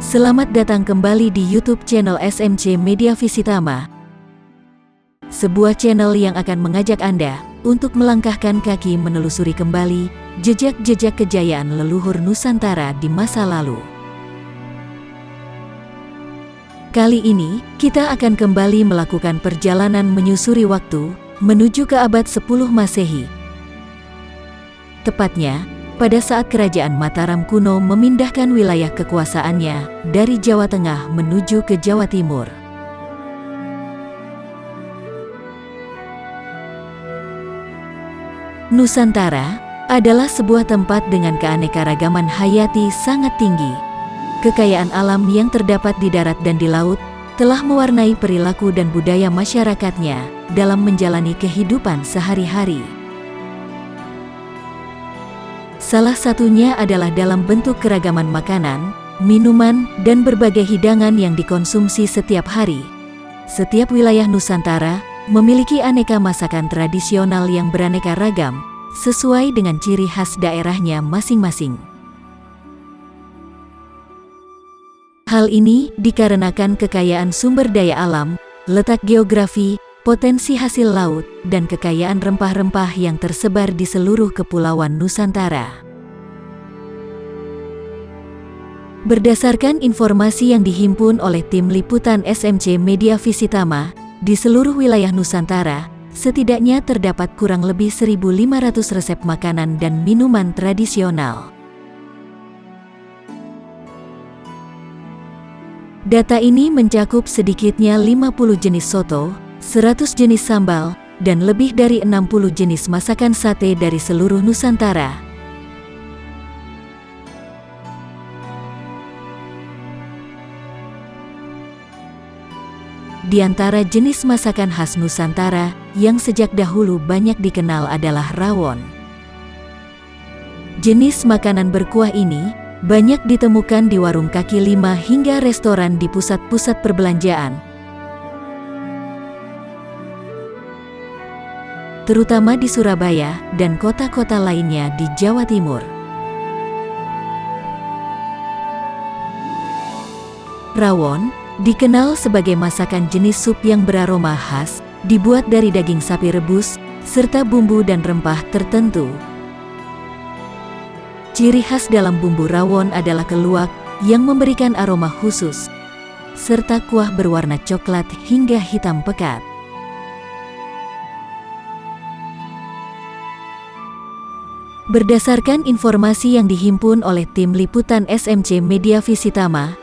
Selamat datang kembali di YouTube channel SMC Media Visitama, sebuah channel yang akan mengajak Anda untuk melangkahkan kaki menelusuri kembali jejak-jejak kejayaan leluhur Nusantara di masa lalu. Kali ini, kita akan kembali melakukan perjalanan menyusuri waktu menuju ke abad 10 Masehi. Tepatnya, pada saat Kerajaan Mataram kuno memindahkan wilayah kekuasaannya dari Jawa Tengah menuju ke Jawa Timur. Nusantara adalah sebuah tempat dengan keanekaragaman hayati sangat tinggi. Kekayaan alam yang terdapat di darat dan di laut telah mewarnai perilaku dan budaya masyarakatnya dalam menjalani kehidupan sehari-hari. Salah satunya adalah dalam bentuk keragaman makanan, minuman, dan berbagai hidangan yang dikonsumsi setiap hari. Setiap wilayah Nusantara memiliki aneka masakan tradisional yang beraneka ragam, sesuai dengan ciri khas daerahnya masing-masing. Hal ini dikarenakan kekayaan sumber daya alam, letak geografi, potensi hasil laut, dan kekayaan rempah-rempah yang tersebar di seluruh kepulauan Nusantara. Berdasarkan informasi yang dihimpun oleh tim liputan SMC Media Visitama, di seluruh wilayah Nusantara, setidaknya terdapat kurang lebih 1.500 resep makanan dan minuman tradisional. Data ini mencakup sedikitnya 50 jenis soto, 100 jenis sambal, dan lebih dari 60 jenis masakan sate dari seluruh Nusantara. Di antara jenis masakan khas Nusantara yang sejak dahulu banyak dikenal adalah rawon. Jenis makanan berkuah ini banyak ditemukan di warung kaki lima hingga restoran di pusat-pusat perbelanjaan, terutama di Surabaya dan kota-kota lainnya di Jawa Timur. Rawon dikenal sebagai masakan jenis sup yang beraroma khas, dibuat dari daging sapi rebus, serta bumbu dan rempah tertentu. Ciri khas dalam bumbu rawon adalah keluak yang memberikan aroma khusus, serta kuah berwarna coklat hingga hitam pekat. Berdasarkan informasi yang dihimpun oleh tim liputan SMC Media Visitama,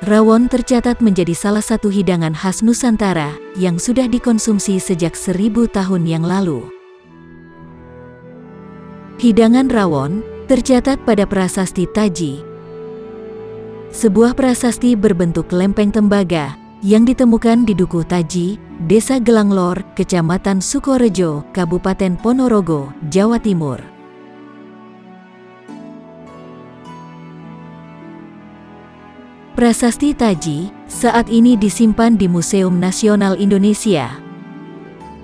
rawon tercatat menjadi salah satu hidangan khas Nusantara yang sudah dikonsumsi sejak 1000 tahun yang lalu. Hidangan rawon tercatat pada prasasti Taji, sebuah prasasti berbentuk lempeng tembaga yang ditemukan di Dukuh Taji, Desa Gelanglor, Kecamatan Sukorejo, Kabupaten Ponorogo, Jawa Timur. Prasasti Taji saat ini disimpan di Museum Nasional Indonesia.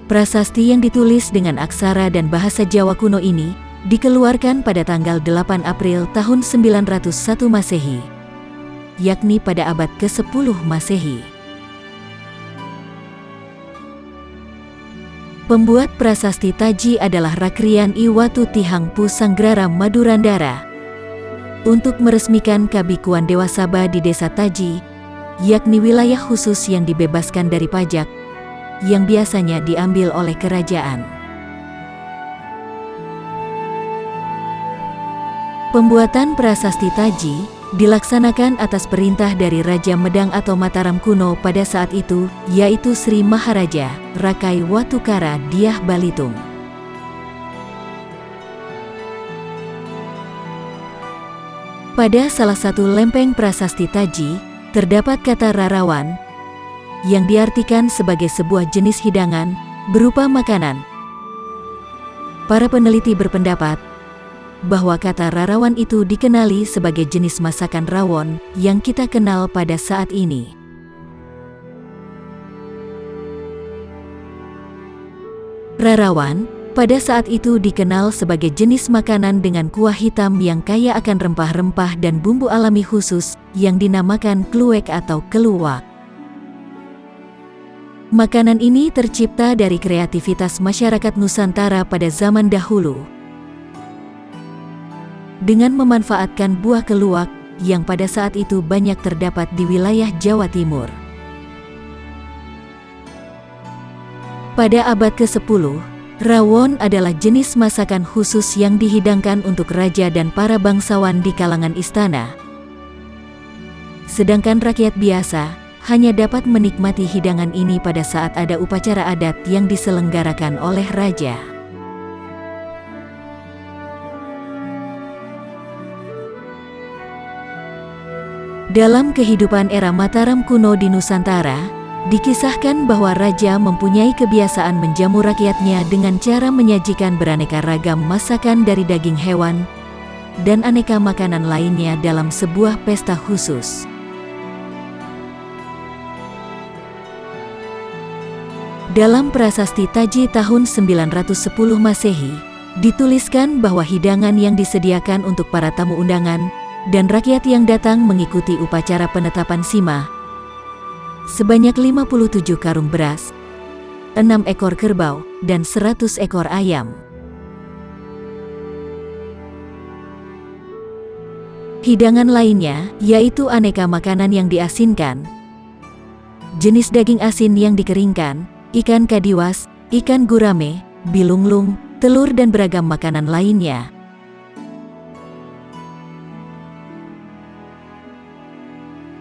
Prasasti yang ditulis dengan aksara dan bahasa Jawa kuno ini dikeluarkan pada tanggal 8 April tahun 901 Masehi, yakni pada abad ke-10 Masehi. Pembuat prasasti Taji adalah Rakrian I Watu Tihangpu Sanggrara Madurandara. Untuk meresmikan kabikuan Dewa Saba di Desa Taji, yakni wilayah khusus yang dibebaskan dari pajak, yang biasanya diambil oleh kerajaan. Pembuatan prasasti Taji dilaksanakan atas perintah dari Raja Medang atau Mataram kuno pada saat itu, yaitu Sri Maharaja Rakai Watukara Dyah Balitung. Pada salah satu lempeng prasasti Taji, terdapat kata rarawan, yang diartikan sebagai sebuah jenis hidangan, berupa makanan. Para peneliti berpendapat, bahwa kata rarawan itu dikenali sebagai jenis masakan rawon, yang kita kenal pada saat ini. Rarawan pada saat itu dikenal sebagai jenis makanan dengan kuah hitam yang kaya akan rempah-rempah dan bumbu alami khusus yang dinamakan kluwek atau keluak. Makanan ini tercipta dari kreativitas masyarakat Nusantara pada zaman dahulu. Dengan memanfaatkan buah keluak yang pada saat itu banyak terdapat di wilayah Jawa Timur. Pada abad ke-10, rawon adalah jenis masakan khusus yang dihidangkan untuk raja dan para bangsawan di kalangan istana. Sedangkan rakyat biasa hanya dapat menikmati hidangan ini pada saat ada upacara adat yang diselenggarakan oleh raja. Dalam kehidupan era Mataram kuno di Nusantara, dikisahkan bahwa raja mempunyai kebiasaan menjamu rakyatnya dengan cara menyajikan beraneka ragam masakan dari daging hewan dan aneka makanan lainnya dalam sebuah pesta khusus. Dalam prasasti Taji tahun 910 Masehi, dituliskan bahwa hidangan yang disediakan untuk para tamu undangan dan rakyat yang datang mengikuti upacara penetapan sima sebanyak 57 karung beras, 6 ekor kerbau, dan 100 ekor ayam. Hidangan lainnya, yaitu aneka makanan yang diasinkan, jenis daging asin yang dikeringkan, ikan kadiwas, ikan gurame, bilunglung, telur dan beragam makanan lainnya.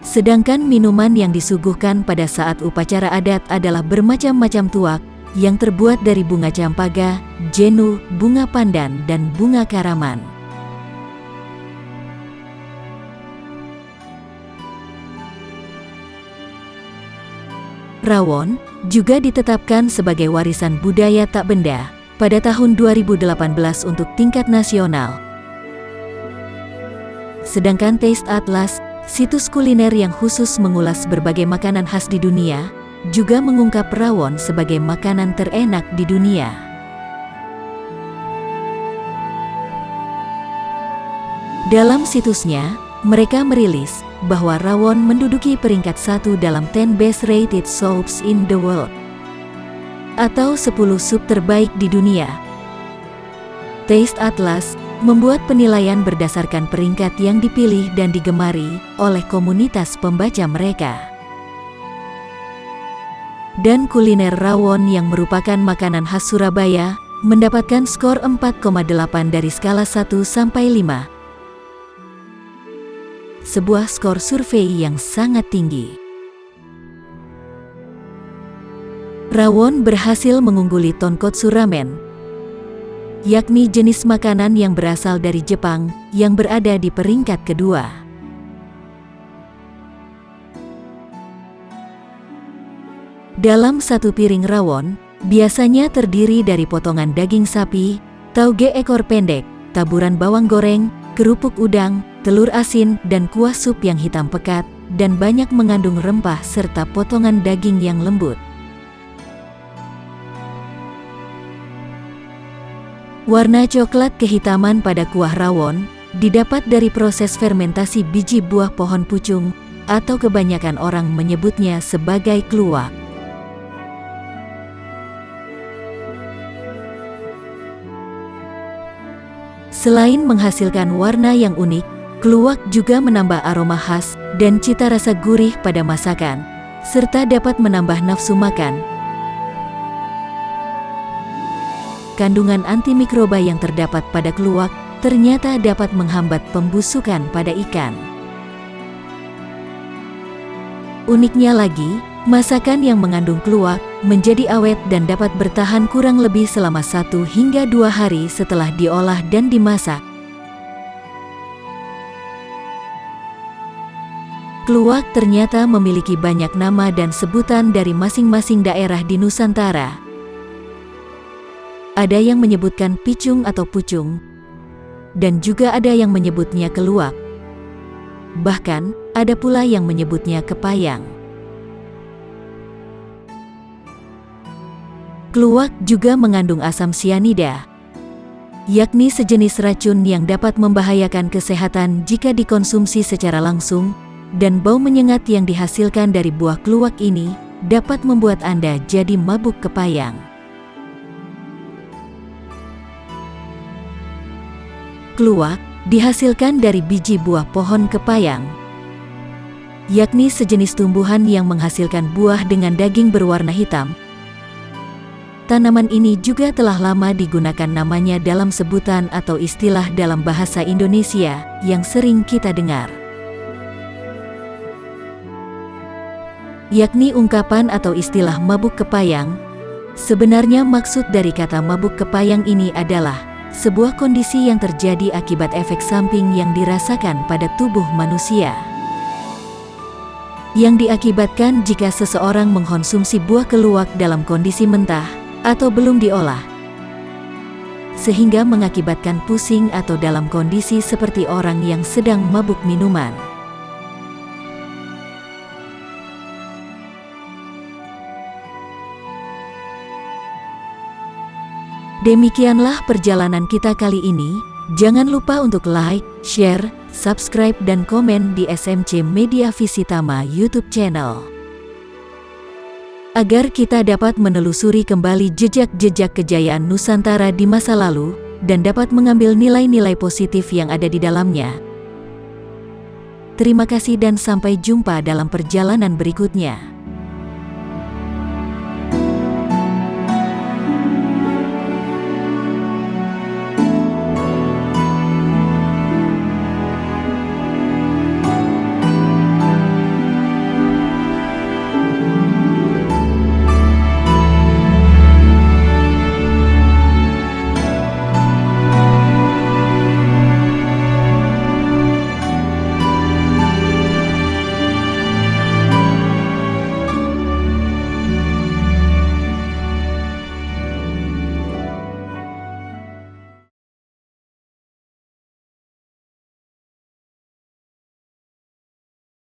Sedangkan minuman yang disuguhkan pada saat upacara adat adalah bermacam-macam tuak, yang terbuat dari bunga campaga, jenu, bunga pandan, dan bunga karaman. Rawon juga ditetapkan sebagai warisan budaya tak benda pada tahun 2018 untuk tingkat nasional. Sedangkan Taste Atlas, situs kuliner yang khusus mengulas berbagai makanan khas di dunia, juga mengungkap rawon sebagai makanan terenak di dunia. Dalam situsnya, mereka merilis bahwa rawon menduduki peringkat 1 dalam 10 Best Rated Soups in the World, atau 10 sup terbaik di dunia. Taste Atlas membuat penilaian berdasarkan peringkat yang dipilih dan digemari oleh komunitas pembaca mereka. Dan kuliner rawon yang merupakan makanan khas Surabaya mendapatkan skor 4,8 dari skala 1 sampai 5. Sebuah skor survei yang sangat tinggi. Rawon berhasil mengungguli Tonkotsu Ramen, yakni jenis makanan yang berasal dari Jepang, yang berada di peringkat kedua. Dalam satu piring rawon, biasanya terdiri dari potongan daging sapi, tauge ekor pendek, taburan bawang goreng, kerupuk udang, telur asin, dan kuah sup yang hitam pekat, dan banyak mengandung rempah serta potongan daging yang lembut. Warna coklat kehitaman pada kuah rawon didapat dari proses fermentasi biji buah pohon pucung, atau kebanyakan orang menyebutnya sebagai kluwak. Selain menghasilkan warna yang unik, kluwak juga menambah aroma khas dan cita rasa gurih pada masakan, serta dapat menambah nafsu makan. Kandungan antimikroba yang terdapat pada kluwak ternyata dapat menghambat pembusukan pada ikan. Uniknya lagi, masakan yang mengandung kluwak menjadi awet dan dapat bertahan kurang lebih selama 1 hingga 2 hari setelah diolah dan dimasak. Kluwak ternyata memiliki banyak nama dan sebutan dari masing-masing daerah di Nusantara. Ada yang menyebutkan picung atau pucung, dan juga ada yang menyebutnya keluak. Bahkan, ada pula yang menyebutnya kepayang. Kluwak juga mengandung asam sianida, yakni sejenis racun yang dapat membahayakan kesehatan jika dikonsumsi secara langsung, dan bau menyengat yang dihasilkan dari buah kluwak ini dapat membuat Anda jadi mabuk kepayang. Kluwak dihasilkan dari biji buah pohon kepayang, yakni sejenis tumbuhan yang menghasilkan buah dengan daging berwarna hitam. Tanaman ini juga telah lama digunakan namanya dalam sebutan atau istilah dalam bahasa Indonesia yang sering kita dengar, yakni ungkapan atau istilah mabuk kepayang. Sebenarnya maksud dari kata mabuk kepayang ini adalah sebuah kondisi yang terjadi akibat efek samping yang dirasakan pada tubuh manusia, yang diakibatkan jika seseorang mengkonsumsi buah keluak dalam kondisi mentah atau belum diolah, sehingga mengakibatkan pusing atau dalam kondisi seperti orang yang sedang mabuk minuman. Demikianlah perjalanan kita kali ini. Jangan lupa untuk like, share, subscribe, dan komen di SMC Media Visitama YouTube channel, agar kita dapat menelusuri kembali jejak-jejak kejayaan Nusantara di masa lalu, dan dapat mengambil nilai-nilai positif yang ada di dalamnya. Terima kasih dan sampai jumpa dalam perjalanan berikutnya.